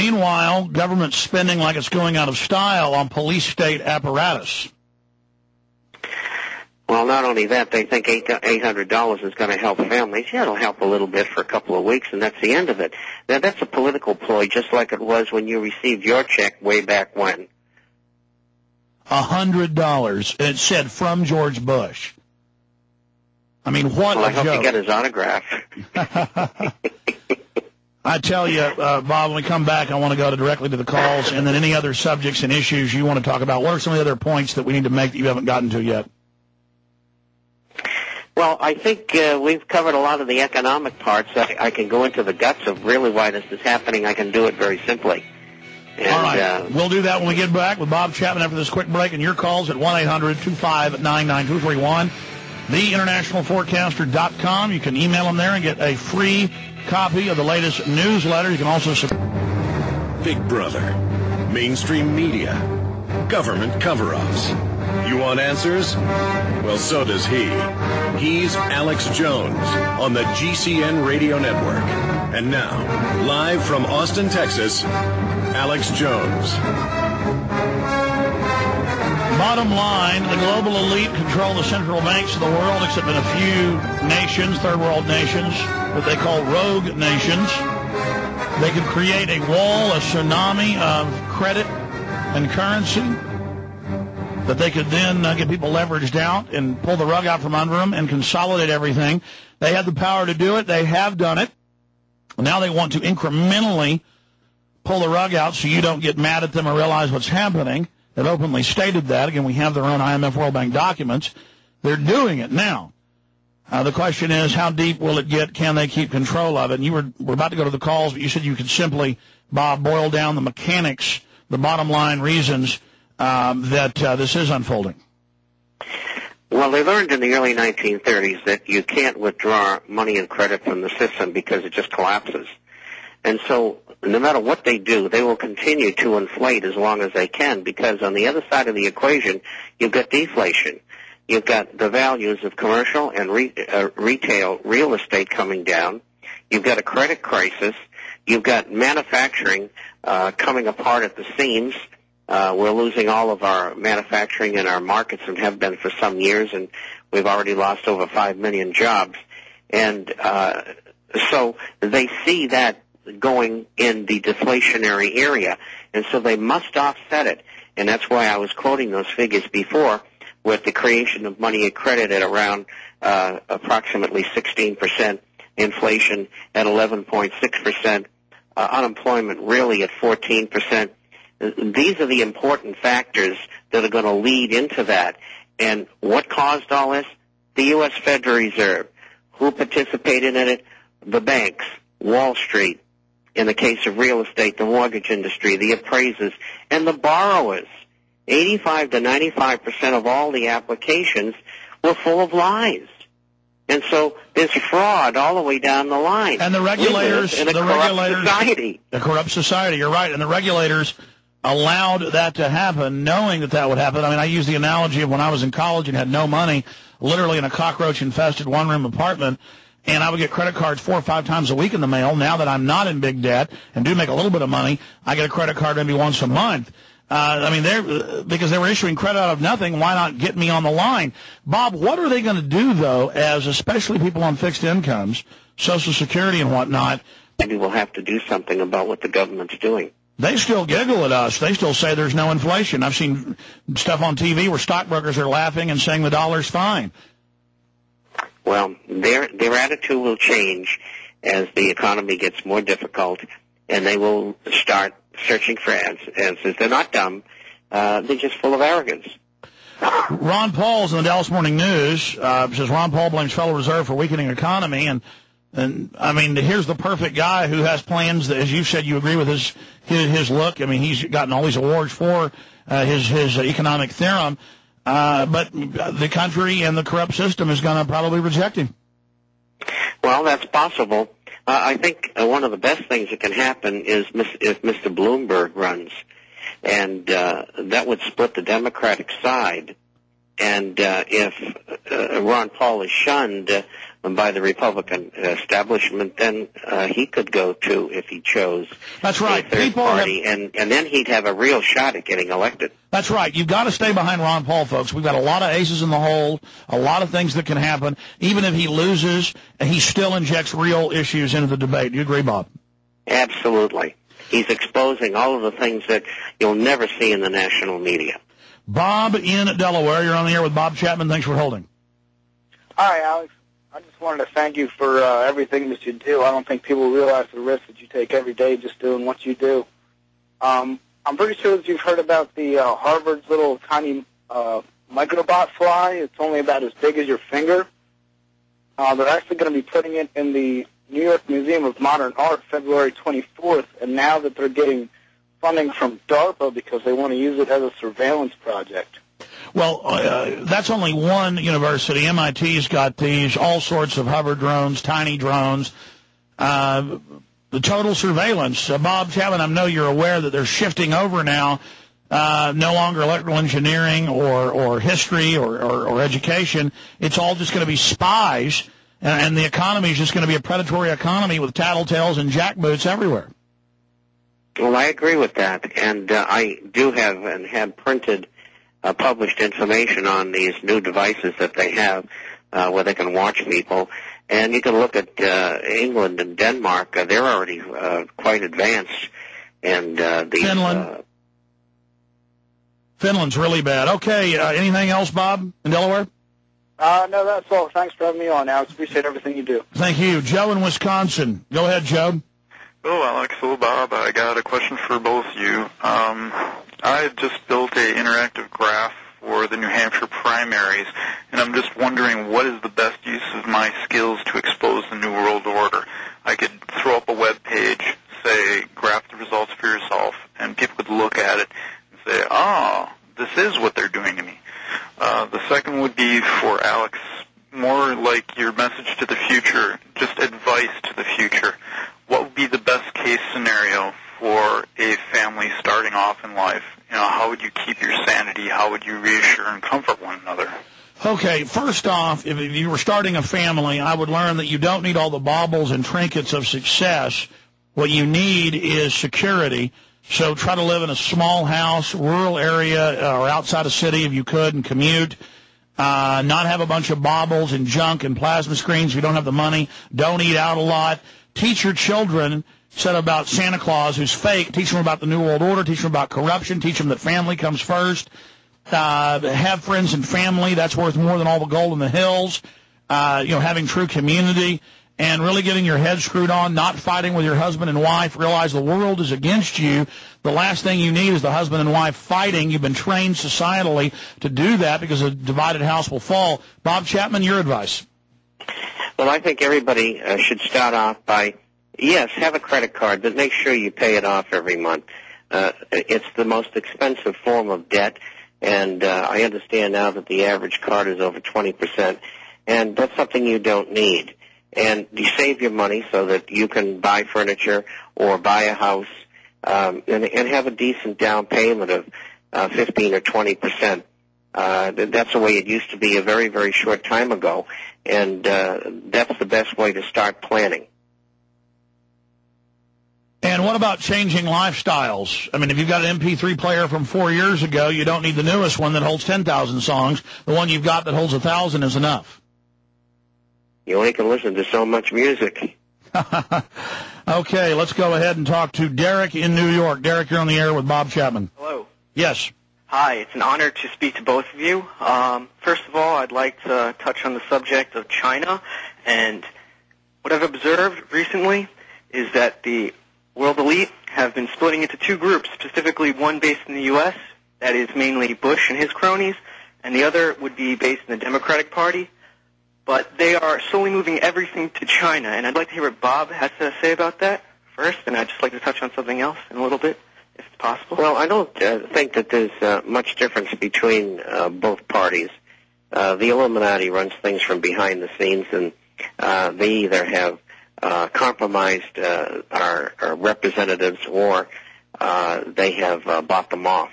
Meanwhile, government spending like it's going out of style on police state apparatus. Well, not only that, they think $800 is going to help families. Yeah, it'll help a little bit for a couple of weeks, and that's the end of it. Now, that's a political ploy, just like it was when you received your check way back when. $100. It said from George Bush. I mean, what well, a I hope joke. you get his autograph. I tell you, Bob, when we come back, I want to go directly to the calls, and then any other subjects and issues you want to talk about. What are some of the other points that we need to make that you haven't gotten to yet? Well, I think we've covered a lot of the economic parts. I can go into the guts of really why this is happening. I can do it very simply. And, all right. We'll do that when we get back with Bob Chapman after this quick break. And your calls at 1-800-259-9231. TheInternationalForecaster.com. You can email them there and get a free copy of the latest newsletter. You can also... Big Brother, mainstream media, government cover-ups. You want answers? Well, so does he. He's Alex Jones on the GCN Radio Network. And now, live from Austin, Texas, Alex Jones. Bottom line, the global elite control the central banks of the world, except in a few nations, third world nations, what they call rogue nations. They could create a wall, a tsunami of credit and currency that they could then get people leveraged out and pull the rug out from under them and consolidate everything. They had the power to do it. They have done it. Now they want to incrementally pull the rug out so you don't get mad at them or realize what's happening. They've openly stated that. Again, we have their own IMF World Bank documents. They're doing it now. The question is, how deep will it get? Can they keep control of it? And we're about to go to the calls, but you said you could simply, Bob, boil down the mechanics, the bottom line reasons that this is unfolding. Well, they learned in the early 1930s that you can't withdraw money and credit from the system because it just collapses. And so no matter what they do, they will continue to inflate as long as they can, because on the other side of the equation, you've got deflation. You've got the values of commercial and retail real estate coming down. You've got a credit crisis. You've got manufacturing coming apart at the seams. We're losing all of our manufacturing in our markets and have been for some years, and we've already lost over 5 million jobs. And so they see that going in the deflationary area, and so they must offset it. And that's why I was quoting those figures before, with the creation of money and credit at around approximately 16%, inflation at 11.6%, unemployment really at 14%. These are the important factors that are going to lead into that. And what caused all this? The U.S. Federal Reserve. Who participated in it? The banks, Wall Street, in the case of real estate, the mortgage industry, the appraisers, and the borrowers. 85 to 95% of all the applications were full of lies. And so there's fraud all the way down the line. And the regulators, in a corrupt society. A corrupt society, you're right. And the regulators allowed that to happen, knowing that that would happen. I mean, I use the analogy of when I was in college and had no money, literally in a cockroach-infested one-room apartment, and I would get credit cards 4 or 5 times a week in the mail. Now that I'm not in big debt and do make a little bit of money, I get a credit card maybe once a month. I mean, because they were issuing credit out of nothing, why not get me on the line? Bob, what are they going to do, though, as especially people on fixed incomes, Social Security and whatnot? Maybe we'll have to do something about what the government's doing. They still giggle at us. They still say there's no inflation. I've seen stuff on TV where stockbrokers are laughing and saying the dollar's fine. Well, their attitude will change as the economy gets more difficult, and they will start searching for answers. They're not dumb. They're just full of arrogance. Ron Paul's in the Dallas Morning News. Says Ron Paul blames Federal Reserve for weakening economy. And I mean, here's the perfect guy who has plans that, as you said, you agree with his look. I mean, he's gotten all these awards for his economic theorem. But the country and the corrupt system is going to probably reject him. Well, that's possible. I think one of the best things that can happen is if Mr. Bloomberg runs, and that would split the Democratic side. And if Ron Paul is shunned, by the Republican establishment, then he could go to, if he chose, that's right. a third party, and then he'd have a real shot at getting elected. That's right. You've got to stay behind Ron Paul, folks. We've got a lot of aces in the hole, a lot of things that can happen. Even if he loses, he still injects real issues into the debate. Do you agree, Bob? Absolutely. He's exposing all of the things that you'll never see in the national media. Bob in Delaware, you're on the air with Bob Chapman. Thanks for holding. Hi, Alex. I just wanted to thank you for everything that you do. I don't think people realize the risk that you take every day just doing what you do. I'm pretty sure that you've heard about the Harvard's little tiny microbot fly. It's only about as big as your finger. They're actually going to be putting it in the New York Museum of Modern Art February 24th, and now that they're getting funding from DARPA because they want to use it as a surveillance project. Well, that's only one university. MIT's got these, all sorts of hover drones, tiny drones, the total surveillance. Bob Chapman, I know you're aware that they're shifting over now, no longer electrical engineering or history or education. It's all just going to be spies, and the economy is just going to be a predatory economy with tattletales and jackboots everywhere. Well, I agree with that, and I do have and have printed published information on these new devices that they have where they can watch people. And you can look at England and Denmark. They're already quite advanced. And Finland's really bad. Okay, anything else, Bob, in Delaware? No, that's all. Thanks for having me on, Alex. Appreciate everything you do. Thank you. Joe in Wisconsin. Go ahead, Joe. Hello, Alex. Hello, Bob. I got a question for both of you. I just built an interactive graph for the New Hampshire primaries, and I'm just wondering what is the best use of my skills to expose the New World Order. I could throw up a web page, say, graph the results for yourself, and people could look at it and say, oh, this is what they're doing to me. The second would be for Alex, more like your message to the future, just advice to the future. What would be the best case scenario for a family starting off in life? How would you keep your sanity? How would you reassure and comfort one another? Okay, first off, if you were starting a family, I would learn that you don't need all the baubles and trinkets of success. What you need is security. So try to live in a small house, rural area, or outside a city if you could, and commute. Not have a bunch of baubles and junk and plasma screens if you don't have the money. Don't eat out a lot. Teach your children, said about Santa Claus, who's fake. Teach them about the New World Order. Teach them about corruption. Teach them that family comes first. Have friends and family. That's worth more than all the gold in the hills. Having true community and really getting your head screwed on, not fighting with your husband and wife. Realize the world is against you. The last thing you need is the husband and wife fighting. You've been trained societally to do that because a divided house will fall. Bob Chapman, your advice. Well, I think everybody should start off by, yes, have a credit card, but make sure you pay it off every month. It's the most expensive form of debt, and I understand now that the average card is over 20%, and that's something you don't need. And you save your money so that you can buy furniture or buy a house and have a decent down payment of 15 or 20%. That's the way it used to be a very, very short time ago, and that's the best way to start planning. And what about changing lifestyles? I mean, if you've got an MP3 player from 4 years ago, you don't need the newest one that holds 10,000 songs. The one you've got that holds 1,000 is enough. You only can listen to so much music. Okay, let's go ahead and talk to Derek in New York. Derek, you're on the air with Bob Chapman. Hello. Yes. Hi, it's an honor to speak to both of you. First of all, I'd like to touch on the subject of China. And what I've observed recently is that the world elite have been splitting into two groups, specifically one based in the U.S., that is mainly Bush and his cronies, and the other would be based in the Democratic Party. But they are slowly moving everything to China, and I'd like to hear what Bob has to say about that first, and I'd just like to touch on something else in a little bit, if it's possible. Well, I don't think that there's much difference between both parties. The Illuminati runs things from behind the scenes, and they either have compromised our representatives or they have bought them off.